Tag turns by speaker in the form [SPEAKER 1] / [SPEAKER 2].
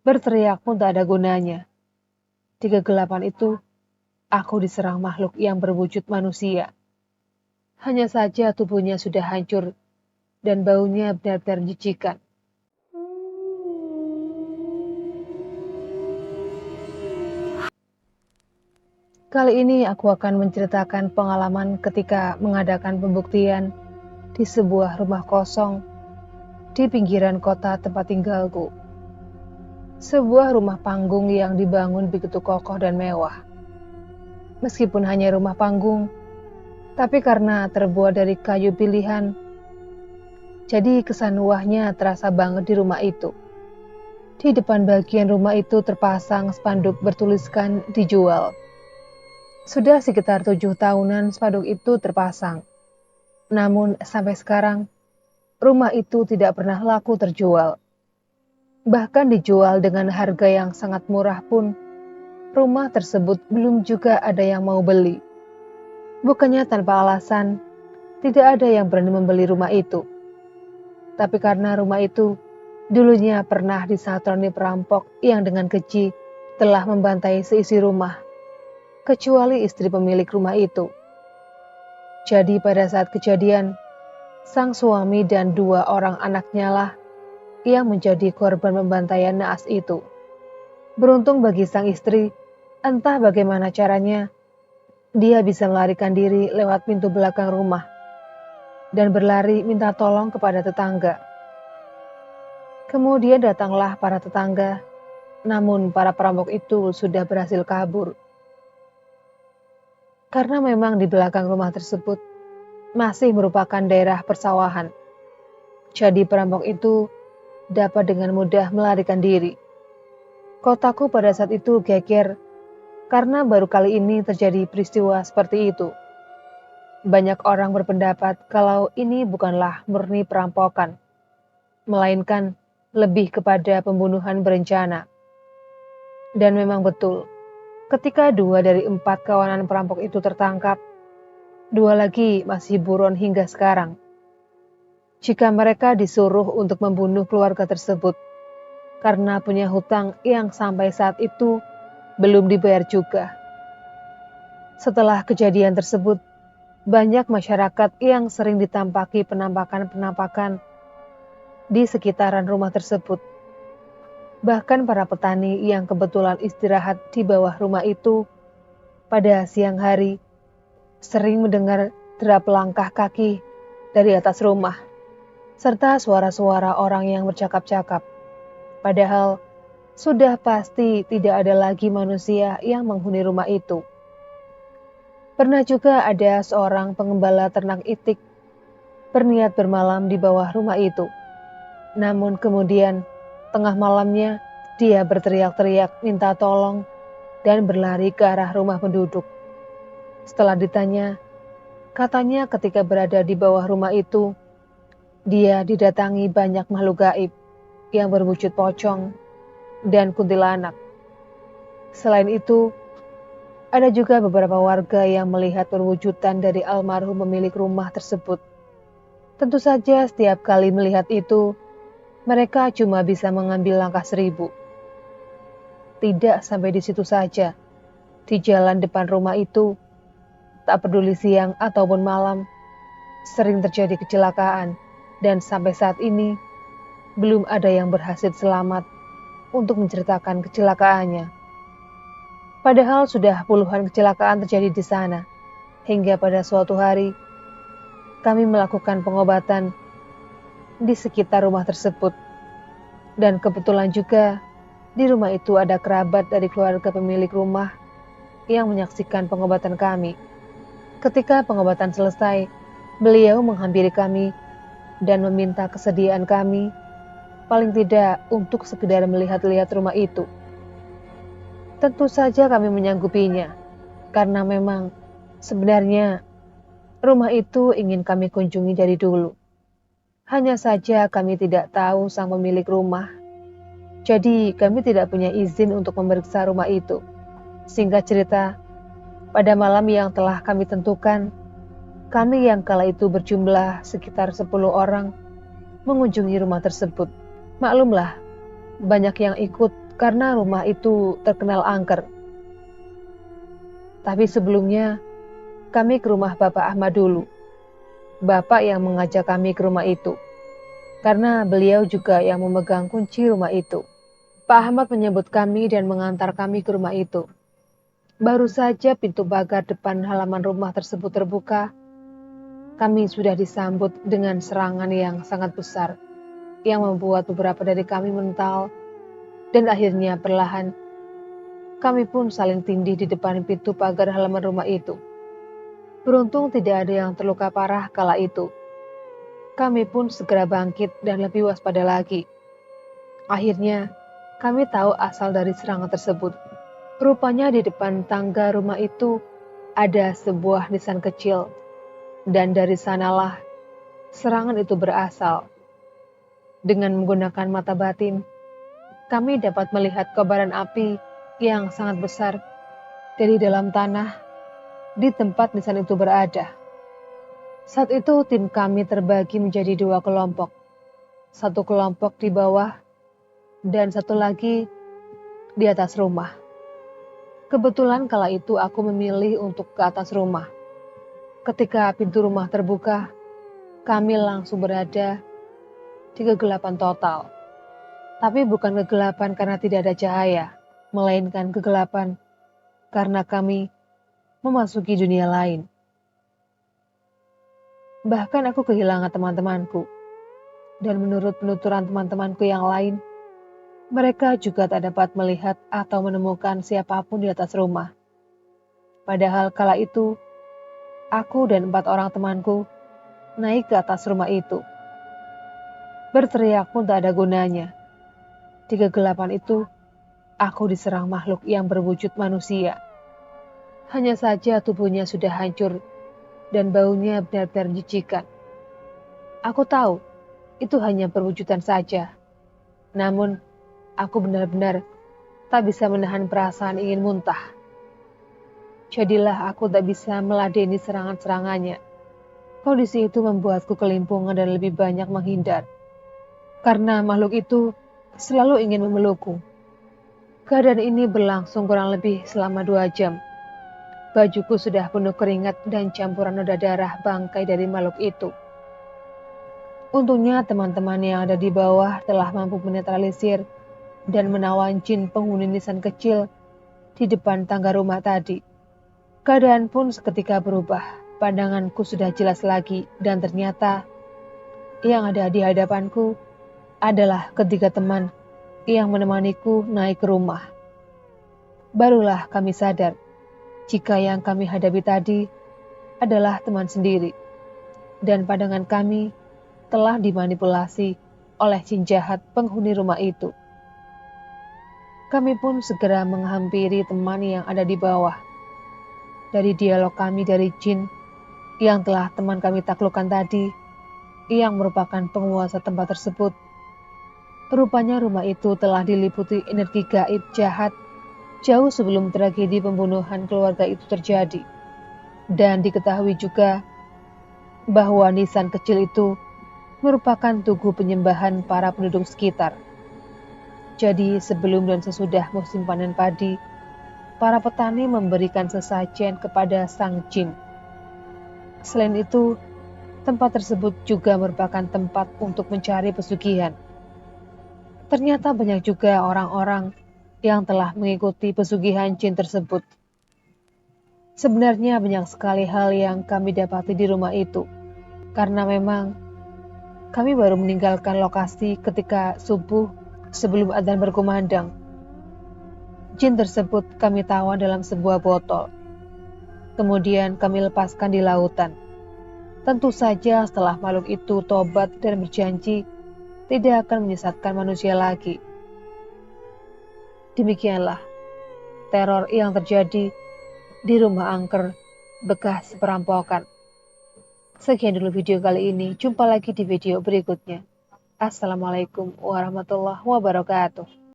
[SPEAKER 1] Berteriak pun tak ada gunanya. Di kegelapan itu, aku diserang makhluk yang berwujud manusia. Hanya saja tubuhnya sudah hancur dan baunya benar-benar menjijikan. Kali ini aku akan menceritakan pengalaman ketika mengadakan pembuktian di sebuah rumah kosong di pinggiran kota tempat tinggalku. Sebuah rumah panggung yang dibangun begitu kokoh dan mewah. Meskipun hanya rumah panggung, tapi karena terbuat dari kayu pilihan, jadi kesan wahnya terasa banget di rumah itu. Di depan bagian rumah itu terpasang spanduk bertuliskan dijual. Sudah sekitar 7 tahunan spanduk itu terpasang. Namun sampai sekarang, rumah itu tidak pernah laku terjual. Bahkan dijual dengan harga yang sangat murah pun, rumah tersebut belum juga ada yang mau beli. Bukannya tanpa alasan, tidak ada yang berani membeli rumah itu. Tapi karena rumah itu dulunya pernah disatroni perampok yang dengan keji telah membantai seisi rumah, kecuali istri pemilik rumah itu. Jadi pada saat kejadian, sang suami dan 2 orang anaknya lah yang menjadi korban pembantaian naas itu. Beruntung bagi sang istri, entah bagaimana caranya, dia bisa melarikan diri lewat pintu belakang rumah dan berlari minta tolong kepada tetangga. Kemudian datanglah para tetangga, namun para perampok itu sudah berhasil kabur. Karena memang di belakang rumah tersebut masih merupakan daerah persawahan. Jadi perampok itu dapat dengan mudah melarikan diri. Kotaku pada saat itu geger karena baru kali ini terjadi peristiwa seperti itu. Banyak orang berpendapat kalau ini bukanlah murni perampokan, melainkan lebih kepada pembunuhan berencana. Dan memang betul, ketika 2 dari 4 kawanan perampok itu tertangkap, 2 lagi masih buron hingga sekarang. Jika mereka disuruh untuk membunuh keluarga tersebut, karena punya hutang yang sampai saat itu belum dibayar juga. Setelah kejadian tersebut, banyak masyarakat yang sering ditampaki penampakan-penampakan di sekitaran rumah tersebut. Bahkan para petani yang kebetulan istirahat di bawah rumah itu pada siang hari sering mendengar derap langkah kaki dari atas rumah, serta suara-suara orang yang bercakap-cakap. Padahal sudah pasti tidak ada lagi manusia yang menghuni rumah itu. Pernah juga ada seorang pengembala ternak itik berniat bermalam di bawah rumah itu. Namun kemudian tengah malamnya dia berteriak-teriak minta tolong dan berlari ke arah rumah penduduk. Setelah ditanya, katanya ketika berada di bawah rumah itu, dia didatangi banyak makhluk gaib yang berwujud pocong dan kuntilanak. Selain itu, ada juga beberapa warga yang melihat perwujudan dari almarhum pemilik rumah tersebut. Tentu saja setiap kali melihat itu, mereka cuma bisa mengambil langkah 1000. Tidak sampai di situ saja. Di jalan depan rumah itu, tak peduli siang ataupun malam, sering terjadi kecelakaan dan sampai saat ini belum ada yang berhasil selamat untuk menceritakan kecelakaannya. Padahal sudah puluhan kecelakaan terjadi di sana, hingga pada suatu hari kami melakukan pengobatan di sekitar rumah tersebut. Dan kebetulan juga di rumah itu ada kerabat dari keluarga pemilik rumah yang menyaksikan pengobatan kami. Ketika pengobatan selesai, beliau menghampiri kami dan meminta kesediaan kami, paling tidak untuk sekedar melihat-lihat rumah itu. Tentu saja kami menyanggupinya, karena memang sebenarnya rumah itu ingin kami kunjungi dari dulu. Hanya saja kami tidak tahu sang pemilik rumah. Jadi kami tidak punya izin untuk memeriksa rumah itu. Singkat cerita, pada malam yang telah kami tentukan, kami yang kala itu berjumlah sekitar 10 orang mengunjungi rumah tersebut. Maklumlah, banyak yang ikut karena rumah itu terkenal angker. Tapi sebelumnya, kami ke rumah Bapak Ahmad dulu. Bapak yang mengajak kami ke rumah itu, karena beliau juga yang memegang kunci rumah itu. Pak Ahmad menyebut kami dan mengantar kami ke rumah itu. Baru saja pintu pagar depan halaman rumah tersebut terbuka, kami sudah disambut dengan serangan yang sangat besar, yang membuat beberapa dari kami mental, dan akhirnya perlahan kami pun saling tindih di depan pintu pagar halaman rumah itu. Beruntung tidak ada yang terluka parah kala itu. Kami pun segera bangkit dan lebih waspada lagi. Akhirnya, kami tahu asal dari serangan tersebut. Rupanya di depan tangga rumah itu ada sebuah nisan kecil, dan dari sanalah serangan itu berasal. Dengan menggunakan mata batin, kami dapat melihat kobaran api yang sangat besar dari dalam tanah di tempat nisan itu berada. Saat itu tim kami terbagi menjadi 2 kelompok. Satu kelompok di bawah dan satu lagi di atas rumah. Kebetulan kala itu aku memilih untuk ke atas rumah. Ketika pintu rumah terbuka, kami langsung berada di kegelapan total. Tapi bukan kegelapan karena tidak ada cahaya, melainkan kegelapan karena kami memasuki dunia lain. Bahkan aku kehilangan teman-temanku. Dan menurut penuturan teman-temanku yang lain, mereka juga tak dapat melihat atau menemukan siapapun di atas rumah. Padahal kala itu, aku dan 4 orang temanku naik ke atas rumah itu. Berteriak pun tak ada gunanya. Di kegelapan itu, aku diserang makhluk yang berwujud manusia. Hanya saja tubuhnya sudah hancur dan baunya benar-benar menjijikan. Aku tahu itu hanya perwujudan saja. Namun, aku benar-benar tak bisa menahan perasaan ingin muntah. Jadilah aku tak bisa meladeni serangan-serangannya. Kondisi itu membuatku kelimpungan dan lebih banyak menghindar. Karena makhluk itu selalu ingin memelukku. Keadaan ini berlangsung kurang lebih selama 2 jam. Bajuku sudah penuh keringat dan campuran noda darah bangkai dari makhluk itu. Untungnya teman-teman yang ada di bawah telah mampu menetralisir dan menawan jin penghuni nisan kecil di depan tangga rumah tadi. Keadaan pun seketika berubah. Pandanganku sudah jelas lagi dan ternyata yang ada di hadapanku adalah ketiga teman yang menemaniku naik ke rumah. Barulah kami sadar jika yang kami hadapi tadi adalah teman sendiri, dan pandangan kami telah dimanipulasi oleh jin jahat penghuni rumah itu. Kami pun segera menghampiri teman yang ada di bawah. Dari dialog kami dari jin yang telah teman kami taklukkan tadi, yang merupakan penguasa tempat tersebut, rupanya rumah itu telah diliputi energi gaib jahat jauh sebelum tragedi pembunuhan keluarga itu terjadi. Dan diketahui juga bahwa nisan kecil itu merupakan tugu penyembahan para penduduk sekitar. Jadi sebelum dan sesudah musim panen padi, para petani memberikan sesajen kepada sang jin. Selain itu, tempat tersebut juga merupakan tempat untuk mencari pesugihan. Ternyata banyak juga orang-orang yang telah mengikuti pesugihan jin tersebut. Sebenarnya banyak sekali hal yang kami dapati di rumah itu, karena memang kami baru meninggalkan lokasi ketika subuh sebelum adzan berkumandang. Jin tersebut kami tawan dalam sebuah botol. Kemudian kami lepaskan di lautan. Tentu saja setelah makhluk itu tobat dan berjanji tidak akan menyesatkan manusia lagi. Demikianlah teror yang terjadi di rumah angker bekas perampokan. Sekian dulu video kali ini. Jumpa lagi di video berikutnya. Assalamualaikum warahmatullahi wabarakatuh.